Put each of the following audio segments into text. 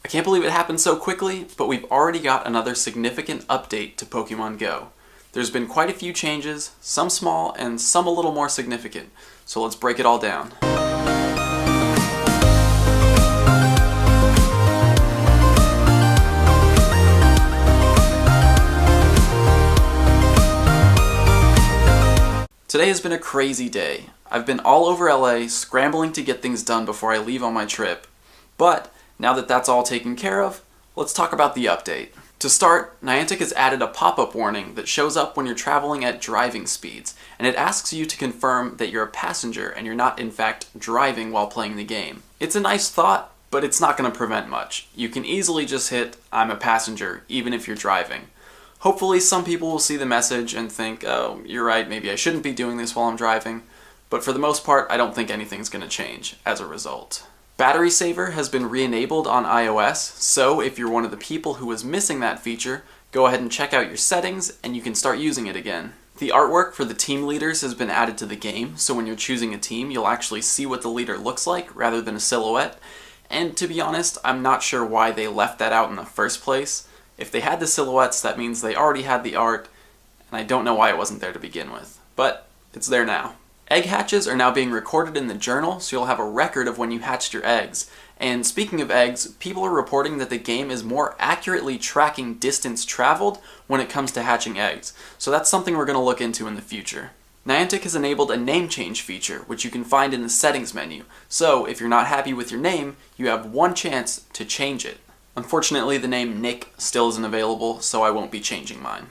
I can't believe it happened so quickly, but we've already got another significant update to Pokemon Go. There's been quite a few changes, some small and some a little more significant, so let's break it all down. Today has been a crazy day. I've been all over LA scrambling to get things done before I leave on my trip. But now that that's all taken care of, let's talk about the update. To start, Niantic has added a pop-up warning that shows up when you're traveling at driving speeds, and it asks you to confirm that you're a passenger and you're not in fact driving while playing the game. It's a nice thought, but it's not going to prevent much. You can easily just hit "I'm a passenger" even if you're driving. Hopefully some people will see the message and think, oh, you're right, maybe I shouldn't be doing this while I'm driving. But for the most part, I don't think anything's going to change as a result. Battery Saver has been re-enabled on iOS, so if you're one of the people who was missing that feature, go ahead and check out your settings and you can start using it again. The artwork for the team leaders has been added to the game, so when you're choosing a team, you'll actually see what the leader looks like rather than a silhouette. And to be honest, I'm not sure why they left that out in the first place. If they had the silhouettes, that means they already had the art, and I don't know why it wasn't there to begin with. But it's there now. Egg hatches are now being recorded in the journal, so you'll have a record of when you hatched your eggs. And speaking of eggs, people are reporting that the game is more accurately tracking distance traveled when it comes to hatching eggs. So that's something we're going to look into in the future. Niantic has enabled a name change feature, which you can find in the settings menu. So if you're not happy with your name, you have one chance to change it. Unfortunately, the name Nick still isn't available, so I won't be changing mine.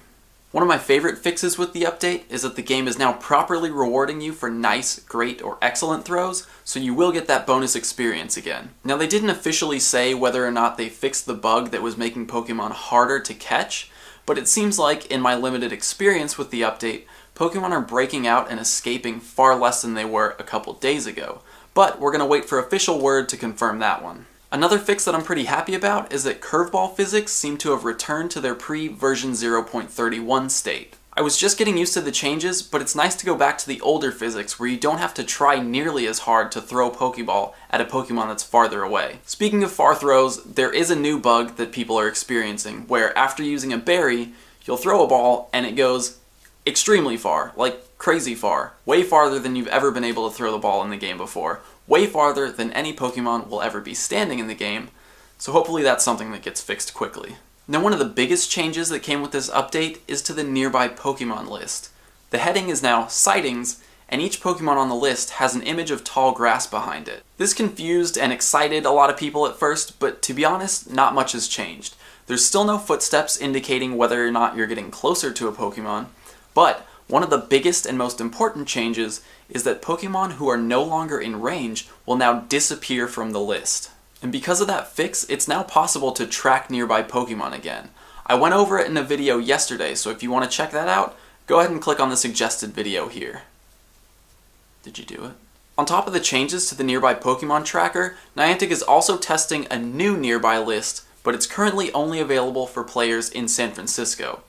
One of my favorite fixes with the update is that the game is now properly rewarding you for nice, great, or excellent throws, so you will get that bonus experience again. Now, they didn't officially say whether or not they fixed the bug that was making Pokemon harder to catch, but it seems like, in my limited experience with the update, Pokemon are breaking out and escaping far less than they were a couple days ago. But we're going to wait for official word to confirm that one. Another fix that I'm pretty happy about is that curveball physics seem to have returned to their pre-version 0.31 state. I was just getting used to the changes, but it's nice to go back to the older physics where you don't have to try nearly as hard to throw a Pokeball at a Pokemon that's farther away. Speaking of far throws, there is a new bug that people are experiencing where after using a berry, you'll throw a ball and it goes extremely far, like crazy far, way farther than you've ever been able to throw the ball in the game before. Way farther than any Pokemon will ever be standing in the game, so hopefully that's something that gets fixed quickly. Now, one of the biggest changes that came with this update is to the nearby Pokemon list. The heading is now Sightings, and each Pokemon on the list has an image of tall grass behind it. This confused and excited a lot of people at first, but to be honest, not much has changed. There's still no footsteps indicating whether or not you're getting closer to a Pokemon, but one of the biggest and most important changes is that Pokemon who are no longer in range will now disappear from the list. And because of that fix, it's now possible to track nearby Pokemon again. I went over it in a video yesterday, so if you want to check that out, go ahead and click on the suggested video here. Did you do it? On top of the changes to the nearby Pokemon tracker, Niantic is also testing a new nearby list, but it's currently only available for players in San Francisco.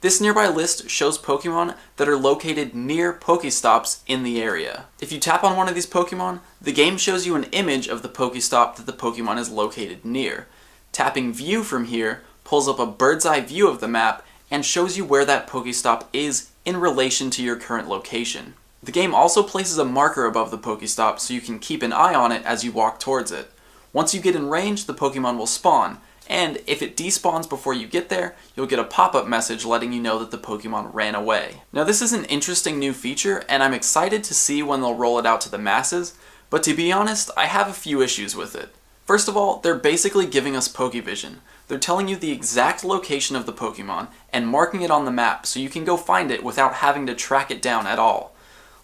This nearby list shows Pokemon that are located near Pokestops in the area. If you tap on one of these Pokemon, the game shows you an image of the Pokestop that the Pokemon is located near. Tapping View from here pulls up a bird's eye view of the map and shows you where that Pokestop is in relation to your current location. The game also places a marker above the Pokestop so you can keep an eye on it as you walk towards it. Once you get in range, the Pokemon will spawn, and if it despawns before you get there, you'll get a pop-up message letting you know that the Pokemon ran away. Now, this is an interesting new feature, and I'm excited to see when they'll roll it out to the masses, but to be honest, I have a few issues with it. First of all, they're basically giving us Pokevision. They're telling you the exact location of the Pokemon and marking it on the map so you can go find it without having to track it down at all.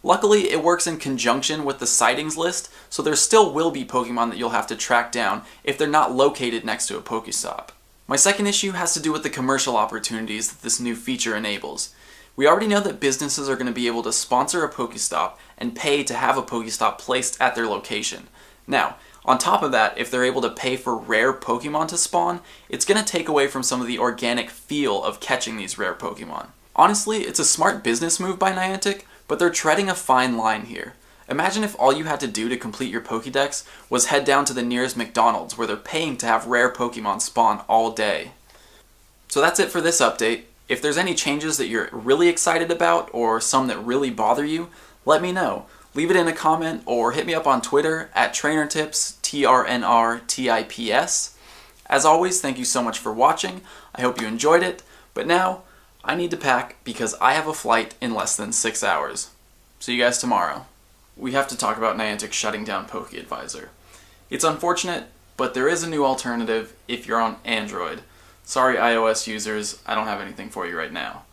Luckily, it works in conjunction with the sightings list, so there still will be Pokemon that you'll have to track down if they're not located next to a Pokestop. My second issue has to do with the commercial opportunities that this new feature enables. We already know that businesses are going to be able to sponsor a Pokestop and pay to have a Pokestop placed at their location. Now, on top of that, if they're able to pay for rare Pokemon to spawn, it's going to take away from some of the organic feel of catching these rare Pokemon. Honestly, it's a smart business move by Niantic, but they're treading a fine line here. Imagine if all you had to do to complete your Pokédex was head down to the nearest McDonald's where they're paying to have rare Pokémon spawn all day. So that's it for this update. If there's any changes that you're really excited about or some that really bother you, let me know. Leave it in a comment or hit me up on Twitter at TrainerTips, TRNRTIPS. As always, thank you so much for watching. I hope you enjoyed it, but now I need to pack because I have a flight in less than 6 hours. See you guys tomorrow. We have to talk about Niantic shutting down PokéAdvisor. It's unfortunate, but there is a new alternative if you're on Android. Sorry iOS users, I don't have anything for you right now.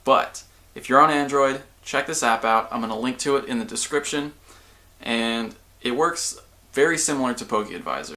But if you're on Android, check this app out. I'm going to link to it in the description, and it works very similar to PokéAdvisor.